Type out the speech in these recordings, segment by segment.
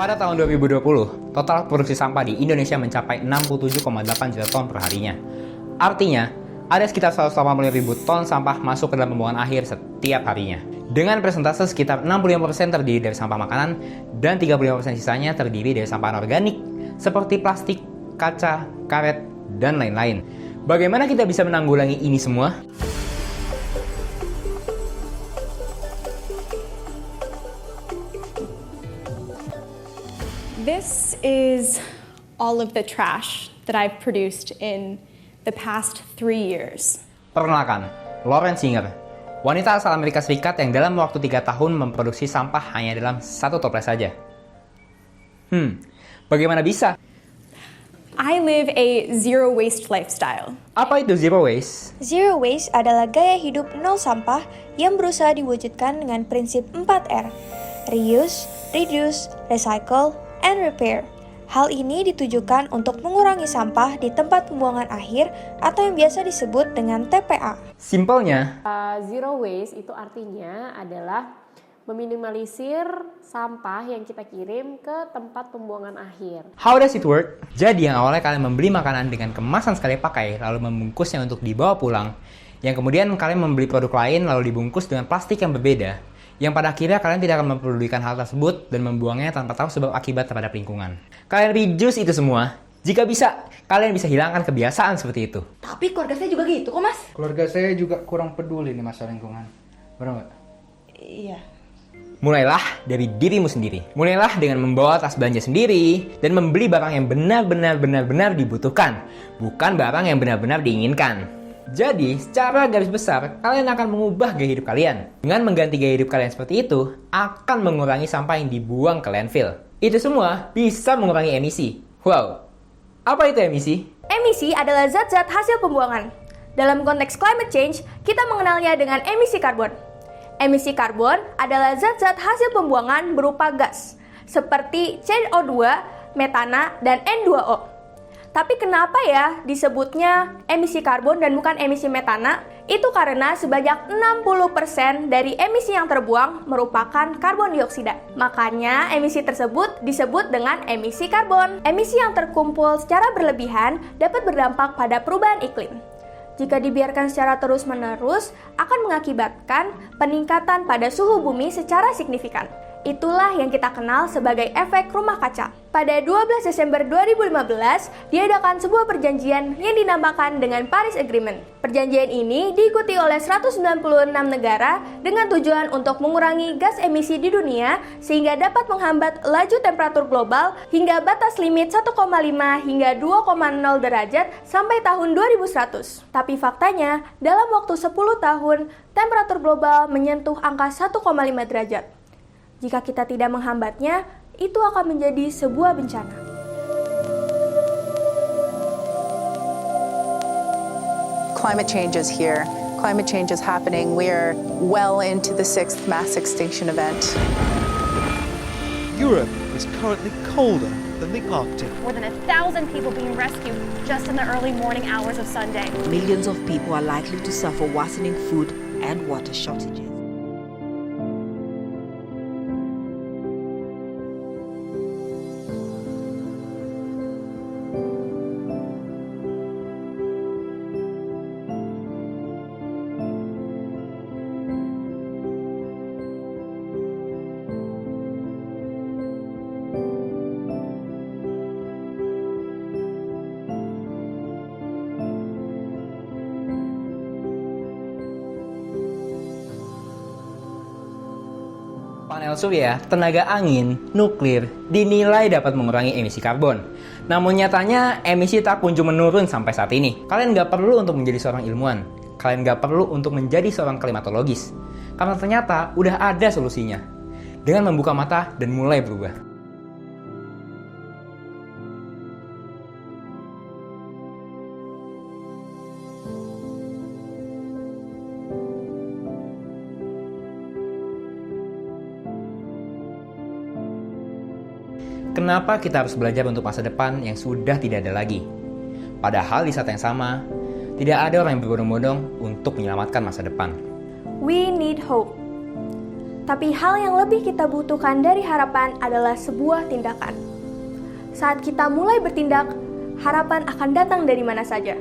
Pada tahun 2020, total produksi sampah di Indonesia mencapai 67,8 juta ton per harinya. Artinya, ada sekitar 180.000 ton sampah masuk ke dalam pembuangan akhir setiap harinya. Dengan persentase sekitar 65% terdiri dari sampah makanan dan 35% sisanya terdiri dari sampah anorganik seperti plastik, kaca, karet, dan lain-lain. Bagaimana kita bisa menanggulangi ini semua? This is all of the trash that I've produced in the past 3 years. Perkenalkan, Lauren Singer, wanita asal Amerika Serikat yang dalam waktu 3 tahun memproduksi sampah hanya dalam 1 toples saja. Bagaimana bisa? I live a zero waste lifestyle. Apa itu zero waste? Zero waste adalah gaya hidup nol sampah yang berusaha diwujudkan dengan prinsip 4R. Reuse, reduce, recycle, and repair. Hal ini ditujukan untuk mengurangi sampah di tempat pembuangan akhir atau yang biasa disebut dengan TPA. Simpelnya, Zero waste itu artinya adalah meminimalisir sampah yang kita kirim ke tempat pembuangan akhir. how does it work? Jadi yang awalnya kalian membeli makanan dengan kemasan sekali pakai, lalu membungkusnya untuk dibawa pulang. Yang kemudian kalian membeli produk lain lalu dibungkus dengan plastik yang berbeda. Yang pada akhirnya kalian tidak akan mempedulikan hal tersebut dan membuangnya tanpa tahu sebab akibat terhadap lingkungan. Kalian reduce itu semua. Jika bisa, kalian bisa hilangkan kebiasaan seperti itu. Tapi keluarga saya juga gitu kok, Mas. Keluarga saya juga kurang peduli nih masalah lingkungan. Benar nggak? Iya. Mulailah dari dirimu sendiri. Mulailah dengan membawa tas belanja sendiri dan membeli barang yang benar-benar dibutuhkan, bukan barang yang benar-benar diinginkan. Jadi, secara garis besar, kalian akan mengubah gaya hidup kalian. Dengan mengganti gaya hidup kalian seperti itu, akan mengurangi sampah yang dibuang ke landfill. Itu semua bisa mengurangi emisi. Wow, apa itu emisi? Emisi adalah zat-zat hasil pembuangan. Dalam konteks climate change, kita mengenalnya dengan emisi karbon. Emisi karbon adalah zat-zat hasil pembuangan berupa gas, seperti CO2, metana, dan N2O. Tapi kenapa ya disebutnya emisi karbon dan bukan emisi metana? Itu karena sebanyak 60% dari emisi yang terbuang merupakan karbon dioksida. Makanya emisi tersebut disebut dengan emisi karbon. Emisi yang terkumpul secara berlebihan dapat berdampak pada perubahan iklim. Jika dibiarkan secara terus-menerus, akan mengakibatkan peningkatan pada suhu bumi secara signifikan. Itulah yang kita kenal sebagai efek rumah kaca. Pada 12 Desember 2015, diadakan sebuah perjanjian yang dinamakan dengan Paris Agreement. Perjanjian ini diikuti oleh 196 negara dengan tujuan untuk mengurangi gas emisi di dunia sehingga dapat menghambat laju temperatur global hingga batas limit 1,5 hingga 2,0 derajat sampai tahun 2100. Tapi faktanya, dalam waktu 10 tahun, temperatur global menyentuh angka 1,5 derajat. Jika kita tidak menghambatnya, itu akan menjadi sebuah bencana. Climate change is here. Climate change is happening. We are well into the 6th mass extinction event. Europe is currently colder than the Arctic. More than 1,000 people being rescued just in the early morning hours of Sunday. Millions of people are likely to suffer worsening food and water shortages. Panel surya, tenaga angin, nuklir dinilai dapat mengurangi emisi karbon. Namun nyatanya emisi tak kunjung menurun sampai saat ini. Kalian nggak perlu untuk menjadi seorang ilmuwan. Kalian nggak perlu untuk menjadi seorang klimatologis. Karena ternyata udah ada solusinya. Dengan membuka mata dan mulai berubah. Kenapa kita harus belajar untuk masa depan yang sudah tidak ada lagi? Padahal di saat yang sama, tidak ada orang yang berbondong-bondong untuk menyelamatkan masa depan. We need hope. Tapi hal yang lebih kita butuhkan dari harapan adalah sebuah tindakan. Saat kita mulai bertindak, harapan akan datang dari mana saja.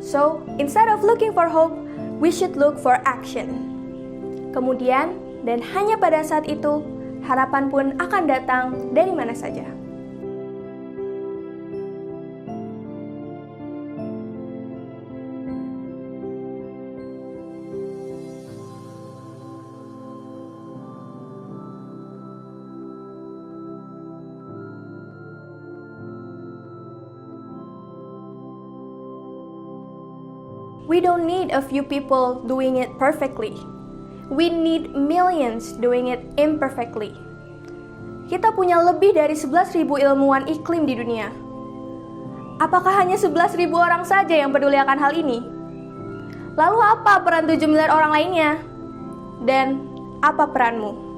So, instead of looking for hope, we should look for action. Kemudian, dan hanya pada saat itu, harapan pun akan datang dari mana saja. We don't need a few people doing it perfectly. We need millions doing it imperfectly. Kita punya lebih dari 11.000 ilmuwan iklim di dunia. Apakah hanya 11.000 orang saja yang peduli akan hal ini? Lalu apa peran 7 miliar orang lainnya? Dan apa peranmu?